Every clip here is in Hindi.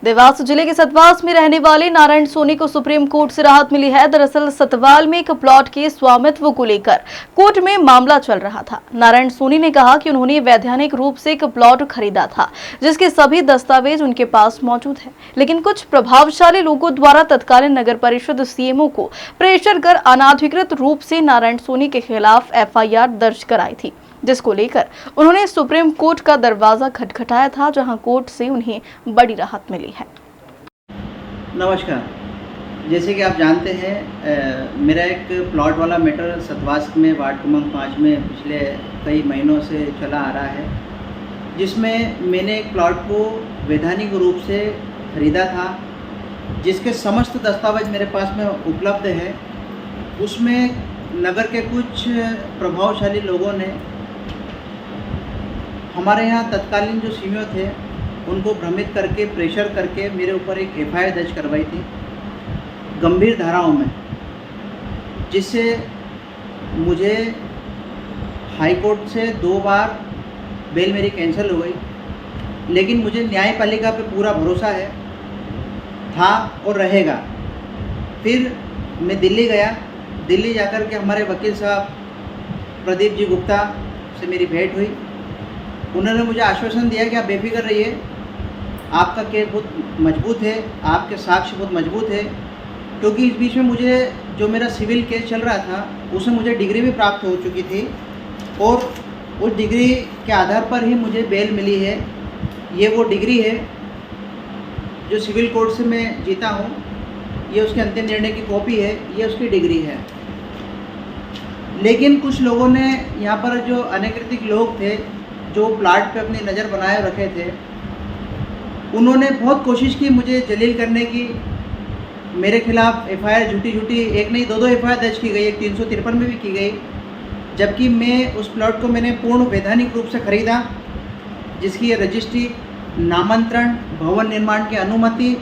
देवास जिले के सतवास में रहने वाले नारायण सोनी को सुप्रीम कोर्ट से राहत मिली है। दरअसल सतवाल में एक प्लॉट के स्वामित्व को लेकर कोर्ट में मामला चल रहा था। नारायण सोनी ने कहा कि उन्होंने वैधानिक रूप से एक प्लॉट खरीदा था जिसके सभी दस्तावेज उनके पास मौजूद है, लेकिन कुछ प्रभावशाली लोगों द्वारा तत्कालीन नगर परिषद सीएमओ को प्रेशर कर अनाधिकृत रूप से नारायण सोनी के खिलाफ एफआईआर दर्ज कराई थी, जिसको लेकर उन्होंने सुप्रीम कोर्ट का दरवाजा खटखटाया था, जहां कोर्ट से उन्हें बड़ी राहत मिली है। नमस्कार। जैसे कि आप जानते हैं, मेरा एक प्लॉट वाला मैटर सतवास में वार्ड क्रमांक 5 में पिछले कई महीनों से चला आ रहा है, जिसमें मैंने एक प्लॉट को वैधानिक रूप से खरीदा था, जिसके समस्त दस्तावेज मेरे पास में उपलब्ध है। उसमें नगर के कुछ प्रभावशाली लोगों ने हमारे यहाँ तत्कालीन जो सीएमओ थे उनको भ्रमित करके प्रेशर करके मेरे ऊपर एक एफआईआर दर्ज करवाई थी गंभीर धाराओं में, जिससे मुझे हाई कोर्ट से 2 बार बेल मेरी कैंसिल हो गई। लेकिन मुझे न्यायपालिका पे पूरा भरोसा था और रहेगा। फिर मैं दिल्ली गया। दिल्ली जाकर के हमारे वकील साहब प्रदीप जी गुप्ता से मेरी भेंट हुई। उन्होंने मुझे आश्वासन दिया कि आप बेफिक्र रहिए, आपका केस बहुत मजबूत है, आपके साक्ष्य बहुत मजबूत है। क्योंकि इस बीच में मुझे जो मेरा सिविल केस चल रहा था उसमें मुझे डिग्री भी प्राप्त हो चुकी थी और उस डिग्री के आधार पर ही मुझे बेल मिली है। ये वो डिग्री है जो सिविल कोर्ट से मैं जीता हूँ, ये उसके अंतिम निर्णय की कॉपी है, ये उसकी डिग्री है। लेकिन कुछ लोगों ने यहाँ पर जो अनधिकृत लोग थे जो प्लाट पे अपनी नज़र बनाए रखे थे, उन्होंने बहुत कोशिश की मुझे जलील करने की। मेरे खिलाफ एफआईआर झूठी एक नहीं 2 एफआईआर दर्ज की गई, एक 353 में भी की गई। जबकि मैं उस प्लॉट को मैंने पूर्ण वैधानिक रूप से खरीदा, जिसकी रजिस्ट्री, नामांतरण, भवन निर्माण की अनुमति,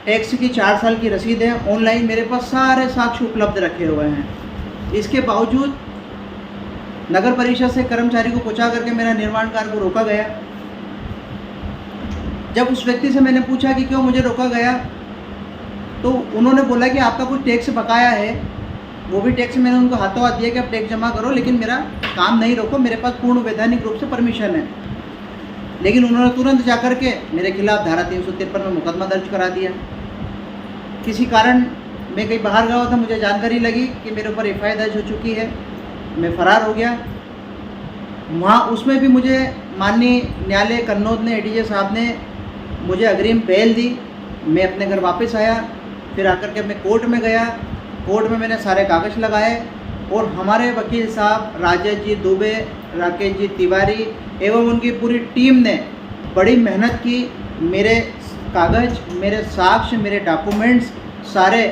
टैक्स की 4 साल की रसीद है। ऑनलाइन मेरे पास सारे साक्ष्य उपलब्ध रखे हुए हैं। इसके बावजूद नगर परिषद से कर्मचारी को पहुंचा करके मेरा निर्माण कार्य को रोका गया। जब उस व्यक्ति से मैंने पूछा कि क्यों मुझे रोका गया, तो उन्होंने बोला कि आपका कुछ टैक्स बकाया है। वो भी टैक्स मैंने उनको हाथों हाथ दिया कि आप टैक्स जमा करो, लेकिन मेरा काम नहीं रोको, मेरे पास पूर्ण वैधानिक रूप से परमिशन है। लेकिन उन्होंने तुरंत जाकर के मेरे खिलाफ धारा 353 में मुकदमा दर्ज करा दिया। किसी कारण मैं कहीं बाहर गया था, मुझे जानकारी लगी कि मेरे ऊपर एफआईआर दर्ज हो चुकी है, मैं फरार हो गया। वहाँ उसमें भी मुझे माननीय न्यायालय कन्नौज ने, एडीजे साहब ने मुझे अग्रिम बेल दी। मैं अपने घर वापस आया। फिर आकर के मैं कोर्ट में गया। कोर्ट में मैंने सारे कागज़ लगाए और हमारे वकील साहब राजेश जी दुबे, राकेश जी तिवारी एवं उनकी पूरी टीम ने बड़ी मेहनत की। मेरे कागज़, मेरे साक्ष्य, मेरे डॉक्यूमेंट्स सारे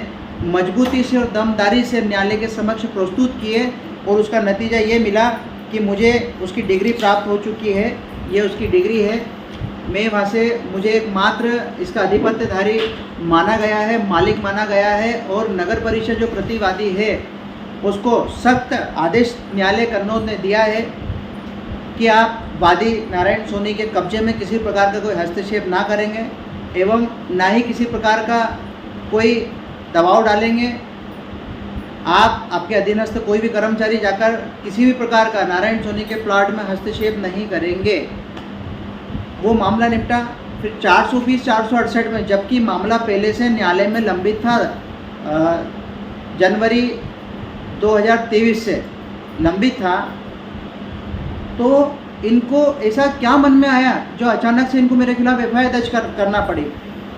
मजबूती से और दमदारी से न्यायालय के समक्ष प्रस्तुत किए और उसका नतीजा ये मिला कि मुझे उसकी डिग्री प्राप्त हो चुकी है। ये उसकी डिग्री है। मैं वहाँ से मुझे एकमात्र इसका अधिपत्यधारी माना गया है, मालिक माना गया है और नगर परिषद जो प्रतिवादी है उसको सख्त आदेश न्यायालय कन्नौज ने दिया है कि आप वादी नारायण सोनी के कब्जे में किसी प्रकार का कोई हस्तक्षेप ना करेंगे एवं ना ही किसी प्रकार का कोई दबाव डालेंगे। आपके अधीनस्थ कोई भी कर्मचारी जाकर किसी भी प्रकार का नारायण सोनी के प्लॉट में हस्तक्षेप नहीं करेंगे। वो मामला निपटा। फिर 420, 468 में, जबकि मामला पहले से न्यायालय में लंबित था, जनवरी 2023 से लंबित था, तो इनको ऐसा क्या मन में आया जो अचानक से इनको मेरे खिलाफ एफआईआर दर्ज करना पड़ी।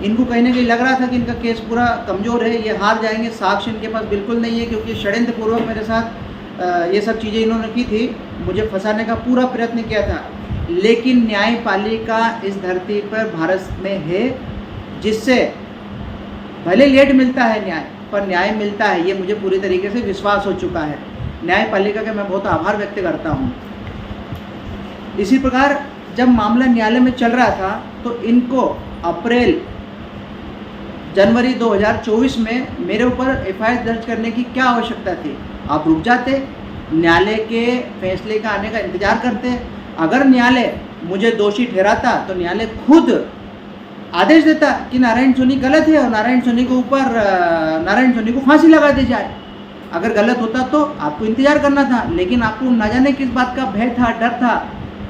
इनको कहीं ना कहीं लग रहा था कि इनका केस पूरा कमज़ोर है, ये हार जाएंगे, साक्ष्य इनके पास बिल्कुल नहीं है, क्योंकि षड्यंत्रपूर्वक मेरे साथ ये सब चीज़ें इन्होंने की थी, मुझे फंसाने का पूरा प्रयत्न किया था। लेकिन न्यायपालिका इस धरती पर भारत में है, जिससे भले लेट मिलता है न्याय, पर न्याय मिलता है, ये मुझे पूरी तरीके से विश्वास हो चुका है। न्यायपालिका का मैं बहुत आभार व्यक्त करता हूँ। इसी प्रकार जब मामला न्यायालय में चल रहा था तो इनको जनवरी 2024 में मेरे ऊपर एफआईआर दर्ज करने की क्या आवश्यकता थी। आप रुक जाते, न्यायालय के फैसले का आने का इंतजार करते। अगर न्यायालय मुझे दोषी ठहराता तो न्यायालय खुद आदेश देता कि नारायण सोनी गलत है और नारायण सोनी के ऊपर नारायण सोनी को फांसी लगा दी जाए। अगर गलत होता तो आपको इंतजार करना था, लेकिन आपको ना जाने किस बात का भय था, डर था।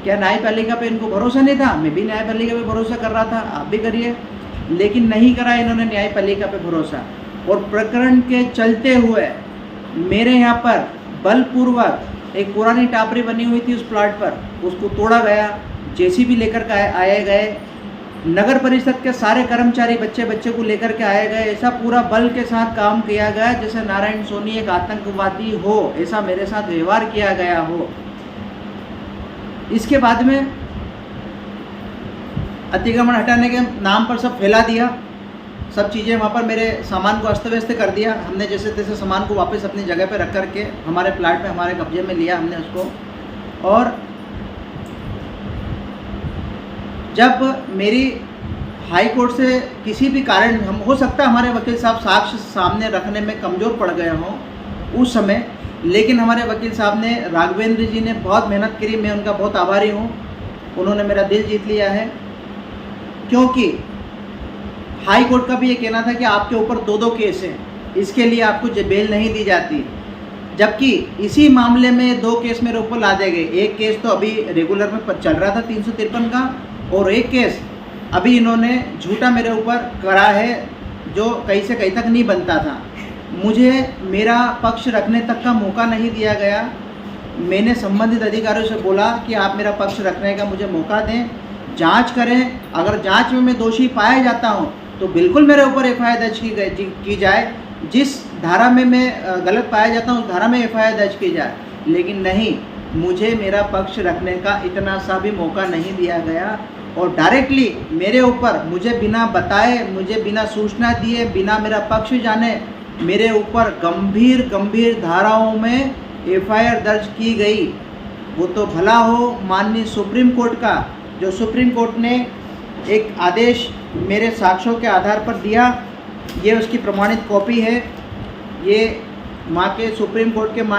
क्या न्यायपालिका पे इनको भरोसा नहीं था? मैं भी न्यायपालिका पे भरोसा कर रहा था, आप भी करिए, लेकिन नहीं करा इन्होंने न्यायपालिका पे भरोसा। और प्रकरण के चलते हुए मेरे यहाँ पर बलपूर्वक एक पुरानी टापरी बनी हुई थी उस प्लाट पर, उसको तोड़ा गया, जेसीबी लेकर के आए गए, नगर परिषद के सारे कर्मचारी बच्चे को लेकर के आए गए। ऐसा पूरा बल के साथ काम किया गया जैसे नारायण सोनी एक आतंकवादी हो, ऐसा मेरे साथ व्यवहार किया गया हो। इसके बाद में अतिक्रमण हटाने के नाम पर सब फैला दिया, सब चीज़ें वहाँ पर मेरे सामान को अस्त व्यस्त कर दिया। हमने जैसे तैसे सामान को वापस अपनी जगह पे रख करके हमारे प्लाट में हमारे कब्जे में लिया हमने उसको। और जब मेरी हाई कोर्ट से किसी भी कारण हम हो सकता है हमारे वकील साहब साक्ष्य सामने रखने में कमज़ोर पड़ गए हों उस समय, लेकिन हमारे वकील साहब ने, राघवेंद्र जी ने बहुत मेहनत करी, मैं उनका बहुत आभारी हूँ। उन्होंने मेरा दिल जीत लिया है, क्योंकि हाई कोर्ट का भी ये कहना था कि आपके ऊपर 2 केस हैं, इसके लिए आपको बेल नहीं दी जाती। जबकि इसी मामले में 2 केस मेरे ऊपर लादे गए। एक केस तो अभी रेगुलर में चल रहा था 353 का, और एक केस अभी इन्होंने झूठा मेरे ऊपर करा है जो कहीं से कहीं तक नहीं बनता था। मुझे मेरा पक्ष रखने तक का मौका नहीं दिया गया। मैंने संबंधित अधिकारियों से बोला कि आप मेरा पक्ष रखने का मुझे मौका दें, जांच करें, अगर जांच में मैं दोषी पाया जाता हूं तो बिल्कुल मेरे ऊपर एफआईआर दर्ज की जाए, जिस धारा में मैं गलत पाया जाता हूं उस धारा में एफआईआर दर्ज की जाए। लेकिन नहीं, मुझे मेरा पक्ष रखने का इतना सा भी मौका नहीं दिया गया और डायरेक्टली मेरे ऊपर, मुझे बिना बताए, मुझे बिना सूचना दिए, बिना मेरा पक्ष जाने मेरे ऊपर गंभीर धाराओं में एफआईआर दर्ज की गई। वो तो भला हो माननीय सुप्रीम कोर्ट का, जो सुप्रीम कोर्ट ने एक आदेश मेरे साक्ष्यों के आधार पर दिया, ये उसकी प्रमाणित कॉपी है। ये माँ के सुप्रीम कोर्ट के